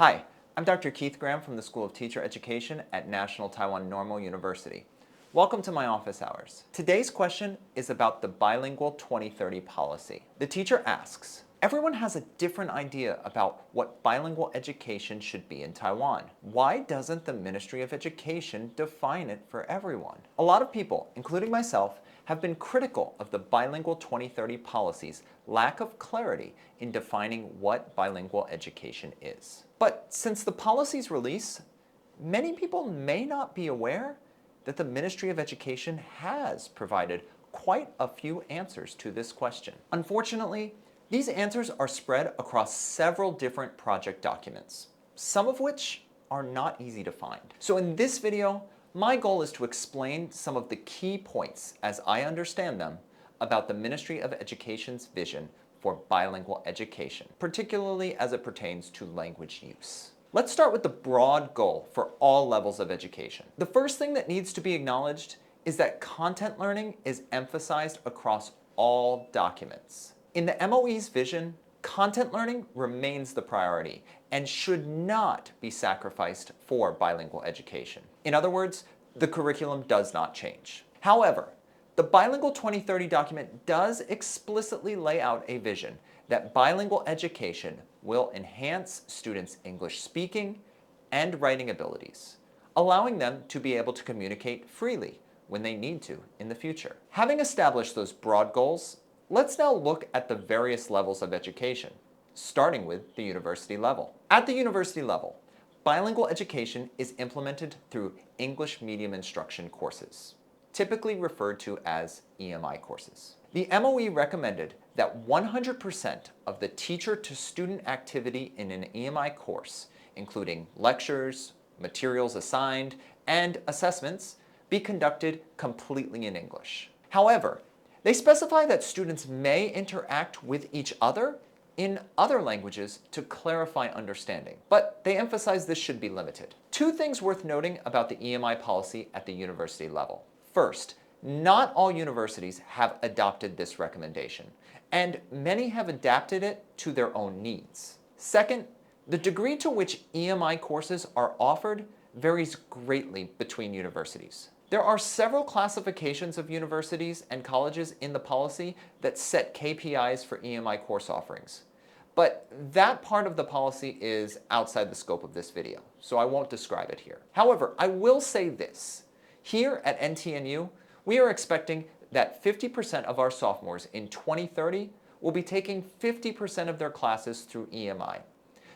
Hi, I'm Dr. Keith Graham from the School of Teacher Education at National Taiwan Normal University. Welcome to my office hours. Today's question is about the Bilingual 2030 policy. The teacher asks, everyone has a different idea about what bilingual education should be in Taiwan. Why doesn't the Ministry of Education define it for everyone? A lot of people, including myself, have been critical of the Bilingual 2030 policy's lack of clarity in defining what bilingual education is. But since the policy's release, many people may not be aware that the Ministry of Education has provided quite a few answers to this question. Unfortunately, these answers are spread across several different project documents, some of which are not easy to find. So in this video, my goal is to explain some of the key points, as I understand them, about the Ministry of Education's vision for bilingual education, particularly as it pertains to language use. Let's start with the broad goal for all levels of education. The first thing that needs to be acknowledged is that content learning is emphasized across all documents. In the MOE's vision, content learning remains the priority and should not be sacrificed for bilingual education. In other words, the curriculum does not change. However, the Bilingual 2030 document does explicitly lay out a vision that bilingual education will enhance students' English speaking and writing abilities, allowing them to be able to communicate freely when they need to in the future. Having established those broad goals, let's now look at the various levels of education, starting with the university level. At the university level, bilingual education is implemented through English medium instruction courses, typically referred to as EMI courses. The MOE recommended that 100% of the teacher-to-student activity in an EMI course, including lectures, materials assigned, and assessments, be conducted completely in English. However, they specify that students may interact with each other in other languages to clarify understanding, but they emphasize this should be limited. Two things worth noting about the EMI policy at the university level. First, not all universities have adopted this recommendation, and many have adapted it to their own needs. Second, the degree to which EMI courses are offered varies greatly between universities. There are several classifications of universities and colleges in the policy that set KPIs for EMI course offerings. But that part of the policy is outside the scope of this video, so I won't describe it here. However, I will say this. Here at NTNU, we are expecting that 50% of our sophomores in 2030 will be taking 50% of their classes through EMI.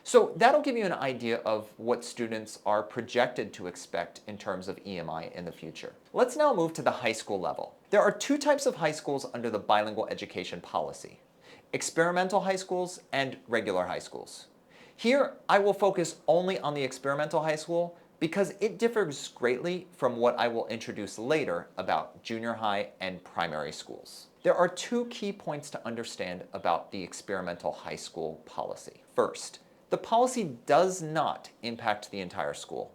So that'll give you an idea of what students are projected to expect in terms of EMI in the future. Let's now move to the high school level. There are two types of high schools under the bilingual education policy: experimental high schools and regular high schools. Here, I will focus only on the experimental high school because it differs greatly from what I will introduce later about junior high and primary schools. There are two key points to understand about the experimental high school policy. First, the policy does not impact the entire school,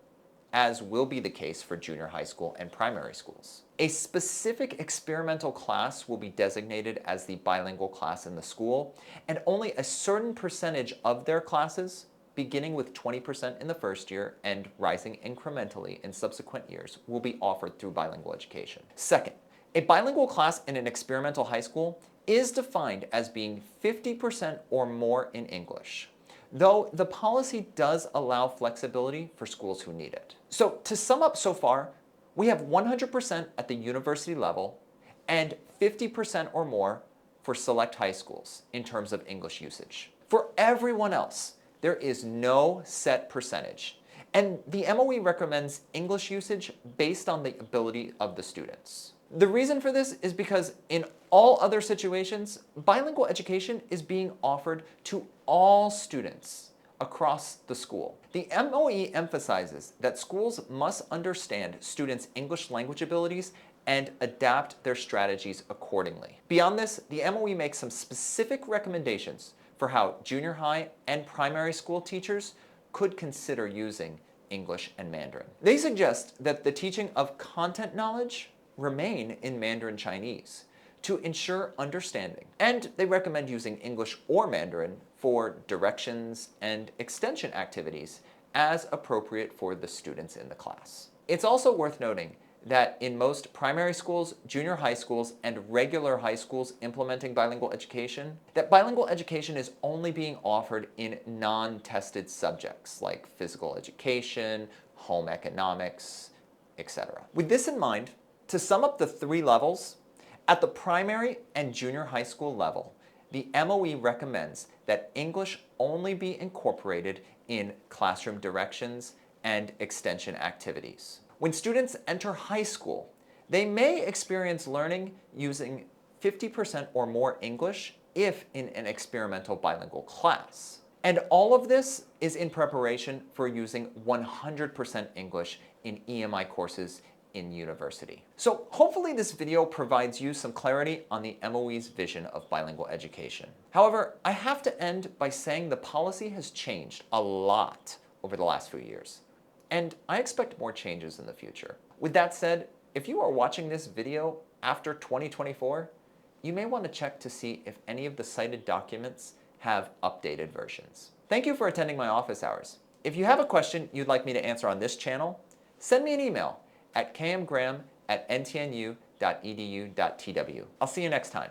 as will be the case for junior high school and primary schools. A specific experimental class will be designated as the bilingual class in the school, and only a certain percentage of their classes, beginning with 20% in the first year and rising incrementally in subsequent years, will be offered through bilingual education. Second, a bilingual class in an experimental high school is defined as being 50% or more in English, though the policy does allow flexibility for schools who need it. So to sum up so far, we have 100% at the university level and 50% or more for select high schools in terms of English usage. For everyone else, there is no set percentage, and the MOE recommends English usage based on the ability of the students. The reason for this is because in all other situations, bilingual education is being offered to all students across the school. The MOE emphasizes that schools must understand students' English language abilities and adapt their strategies accordingly. Beyond this, the MOE makes some specific recommendations for how junior high and primary school teachers could consider using English and Mandarin. They suggest that the teaching of content knowledge remain in Mandarin Chinese to ensure understanding, and they recommend using English or Mandarin for directions and extension activities as appropriate for the students in the class. It's also worth noting that in most primary schools, junior high schools, and regular high schools implementing bilingual education, that bilingual education is only being offered in non-tested subjects like physical education, home economics, etc. With this in mind, to sum up the three levels, at the primary and junior high school level, the MOE recommends that English only be incorporated in classroom directions and extension activities. When students enter high school, they may experience learning using 50% or more English if in an experimental bilingual class. And all of this is in preparation for using 100% English in EMI courses in university. So hopefully this video provides you some clarity on the MOE's vision of bilingual education. However, I have to end by saying the policy has changed a lot over the last few years, and I expect more changes in the future. With that said, if you are watching this video after 2024, you may want to check to see if any of the cited documents have updated versions. Thank you for attending my office hours. If you have a question you'd like me to answer on this channel, send me an email at kmgraham@ntnu.edu.tw. I'll see you next time.